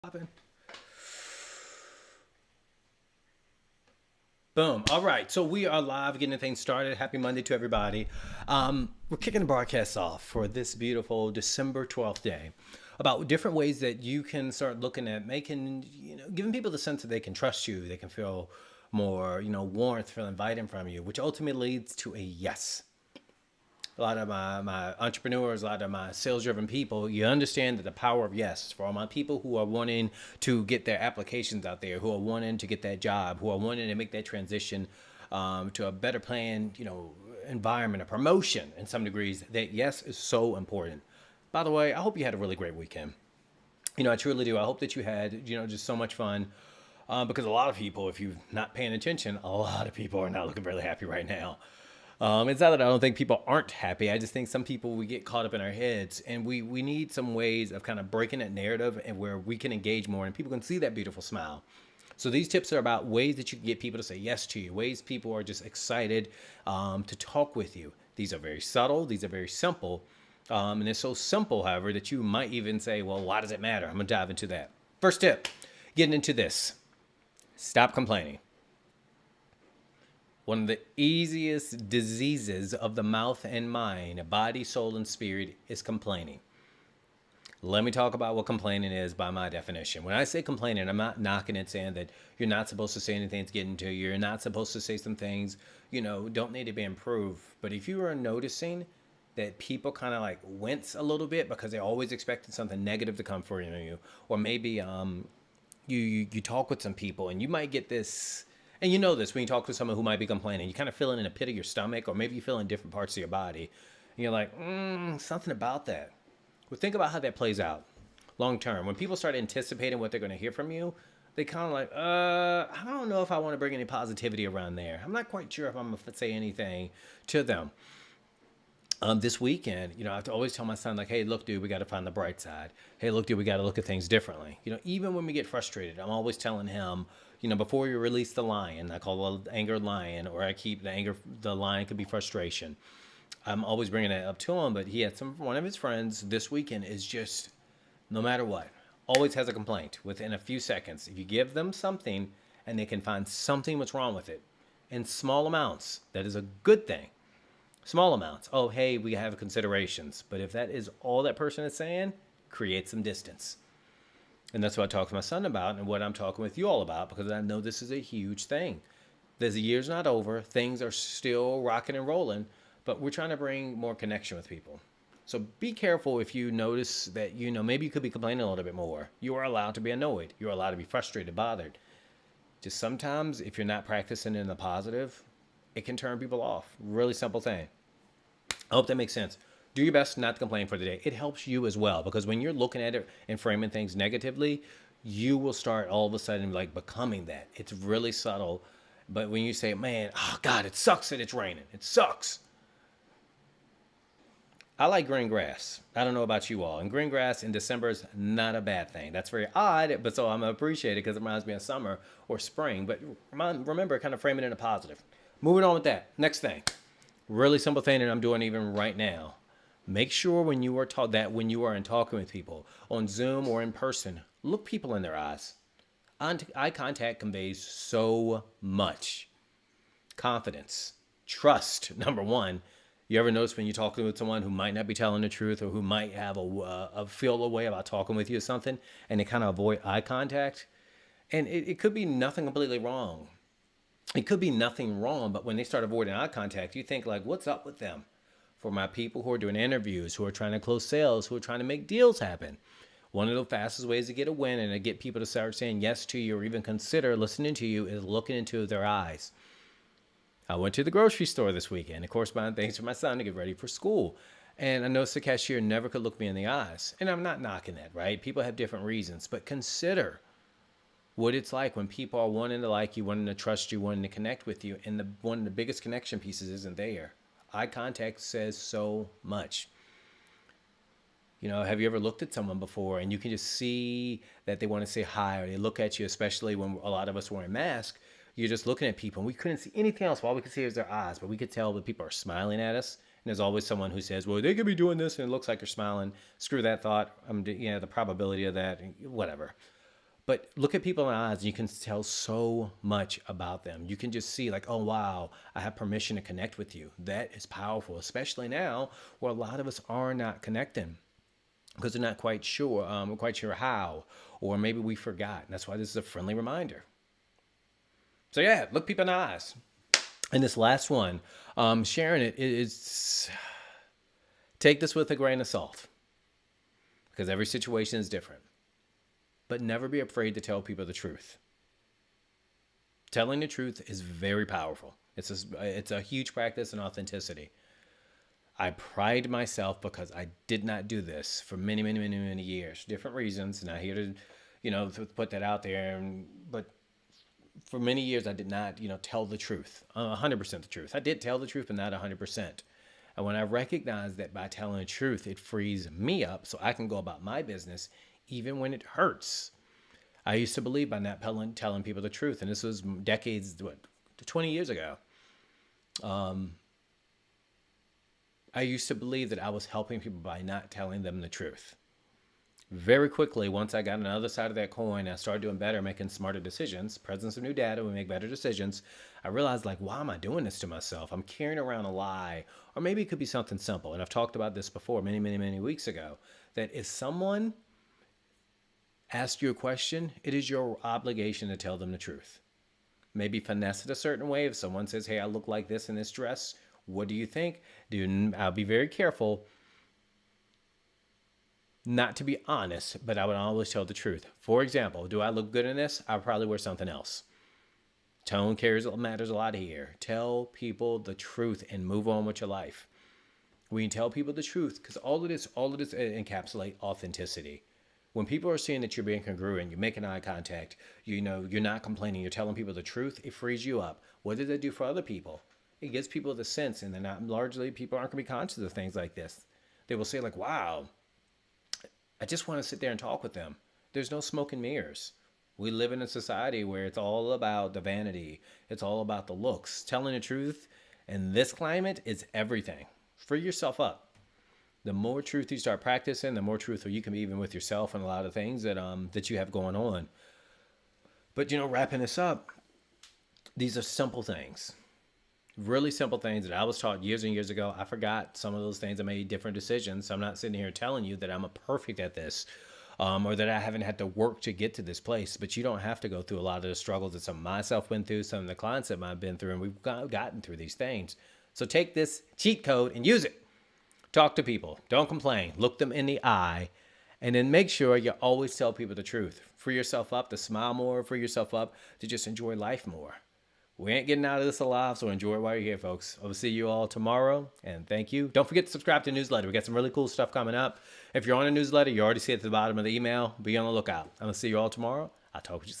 Popping. Boom. All right. So we are live getting things started. Happy Monday to everybody. We're kicking the broadcast off for this beautiful December 12th day about different ways that you can start looking at making, giving people the sense that they can trust you. They can feel more, warmth, feel inviting from you, which ultimately leads to a yes. A lot of my entrepreneurs, a lot of my sales driven people, you understand that the power of yes for all my people who are wanting to get their applications out there, who are wanting to get that job, who are wanting to make that transition to a better plan, environment, a promotion in some degrees, that yes is so important. By the way, I hope you had a really great weekend. I truly do. I hope that you had, just so much fun. Because a lot of people, if you're not paying attention, a lot of people are not looking really happy right now. It's not that I don't think people aren't happy. I just think some people we get caught up in our heads, and we need some ways of kind of breaking that narrative and where we can engage more and people can see that beautiful smile. So these tips are about ways that you can get people to say yes to you, ways people are just excited to talk with you. These are very subtle. These are very simple. And they're so simple, however, that you might even say, well, why does it matter? I'm going to dive into that. First tip, getting into this. Stop complaining. One of the easiest diseases of the mouth and mind, body, soul, and spirit, is complaining. Let me talk about what complaining is by my definition. When I say complaining, I'm not knocking it, saying that you're not supposed to say anything that's getting to you. You're not supposed to say some things, don't need to be improved. But if you are noticing that people kind of like wince a little bit because they're always expecting something negative to come for you, or maybe you talk with some people and you might get this, and you know this when you talk to someone who might be complaining, you kind of feel it in the pit of your stomach, or maybe you feel in different parts of your body, and you're like, something about that. Well, think about how that plays out long term. When people start anticipating what they're going to hear from you, they kind of like, I don't know if I want to bring any positivity around there. I'm not quite sure if I'm going to say anything to them. This weekend, I have to always tell my son, like, hey, look, dude, we got to find the bright side. Hey, look, dude, we got to look at things differently. Even when we get frustrated, I'm always telling him, before you release the lion, I call the anger lion, or I keep the lion could be frustration. I'm always bringing that up to him, but he had one of his friends this weekend is just, no matter what, always has a complaint within a few seconds. If you give them something and they can find something what's wrong with it in small amounts, that is a good thing. Small amounts. Oh, hey, we have considerations. But if that is all that person is saying, create some distance. And that's what I talk to my son about and what I'm talking with you all about, because I know this is a huge thing. The year's not over. Things are still rocking and rolling, but we're trying to bring more connection with people. So be careful if you notice that, maybe you could be complaining a little bit more. You are allowed to be annoyed. You're allowed to be frustrated, bothered. Just sometimes, if you're not practicing in the positive, it can turn people off. Really simple thing. I hope that makes sense. Do your best not to complain for the day. It helps you as well, because when you're looking at it and framing things negatively, you will start all of a sudden like becoming that. It's really subtle. But when you say, man, oh God, it sucks that it's raining. It sucks. I like green grass. I don't know about you all. And green grass in December is not a bad thing. That's very odd, but so I'm going to appreciate it because it reminds me of summer or spring. But remember, kind of framing it in a positive. Moving on with that. Next thing. Really simple thing that I'm doing even right now. Make sure when you are when you are in talking with people on Zoom or in person, look people in their eyes. Eye contact conveys so much. Confidence, trust, number one. You ever notice when you're talking with someone who might not be telling the truth, or who might have a feel a way about talking with you or something, and they kind of avoid eye contact? And it could be nothing completely wrong. It could be nothing wrong, but when they start avoiding eye contact, you think like, what's up with them? For my people who are doing interviews, who are trying to close sales, who are trying to make deals happen, one of the fastest ways to get a win and to get people to start saying yes to you or even consider listening to you is looking into their eyes. I went to the grocery store this weekend, of course, buying things for my son to get ready for school. And I noticed the cashier never could look me in the eyes. And I'm not knocking that, right? People have different reasons, but consider what it's like when people are wanting to like you, wanting to trust you, wanting to connect with you. And one of the biggest connection pieces isn't there. Eye contact says so much. Have you ever looked at someone before and you can just see that they want to say hi, or they look at you, especially when a lot of us wearing masks, you're just looking at people and we couldn't see anything else. All we could see is their eyes, but we could tell that people are smiling at us. And there's always someone who says, well, they could be doing this and it looks like they're smiling. Screw that thought. The probability of that, whatever. But look at people in the eyes and you can tell so much about them. You can just see, like, oh, wow, I have permission to connect with you. That is powerful, especially now where a lot of us are not connecting because they're not quite sure how, or maybe we forgot. And that's why this is a friendly reminder. So yeah, look people in the eyes. And this last one, sharing it is take this with a grain of salt because every situation is different. But never be afraid to tell people the truth. Telling the truth is very powerful. It's a huge practice in authenticity. I pride myself because I did not do this for many, many, many, many years. Different reasons. Not here to, to put that out there. But for many years, I did not, tell the truth, 100% the truth. I did tell the truth, but not 100%. And when I recognize that by telling the truth, it frees me up so I can go about my business, even when it hurts. I used to believe by not telling people the truth, and this was decades, 20 years ago. I used to believe that I was helping people by not telling them the truth. Very quickly, once I got on the other side of that coin, I started doing better, making smarter decisions. Presence of new data, we make better decisions. I realized, like, why am I doing this to myself? I'm carrying around a lie. Or maybe it could be something simple. And I've talked about this before many, many, many weeks ago. That if someone asks you a question, it is your obligation to tell them the truth. Maybe finesse it a certain way. If someone says, hey, I look like this in this dress, what do you think? I'll be very careful not to be honest, but I would always tell the truth. For example, do I look good in this? I'll probably wear something else. Tone matters a lot here. Tell people the truth and move on with your life. When you tell people the truth, because all of this encapsulate authenticity. When people are seeing that you're being congruent, you're making eye contact, you're not complaining, you're telling people the truth, it frees you up. What does that do for other people? It gives people the sense, and people aren't going to be conscious of things like this. They will say, like, wow, I just want to sit there and talk with them. There's no smoke and mirrors. We live in a society where it's all about the vanity. It's all about the looks. Telling the truth in this climate is everything. Free yourself up. The more truth you start practicing, the more truthful you can be even with yourself and a lot of things that you have going on. But, wrapping this up, these are simple things. Really simple things that I was taught years and years ago. I forgot some of those things. I made different decisions. So I'm not sitting here telling you that I'm a perfect at this or that I haven't had to work to get to this place. But you don't have to go through a lot of the struggles that some of myself went through, some of the clients that I've been through, and we've gotten through these things. So take this cheat code and use it. Talk to people. Don't complain. Look them in the eye. And then make sure you always tell people the truth. Free yourself up to smile more. Free yourself up to just enjoy life more. We ain't getting out of this alive, so enjoy it while you're here, folks. I will see you all tomorrow, and thank you. Don't forget to subscribe to the newsletter. We got some really cool stuff coming up. If you're on a newsletter, you already see it at the bottom of the email. Be on the lookout. I'm going to see you all tomorrow. I'll talk with you soon.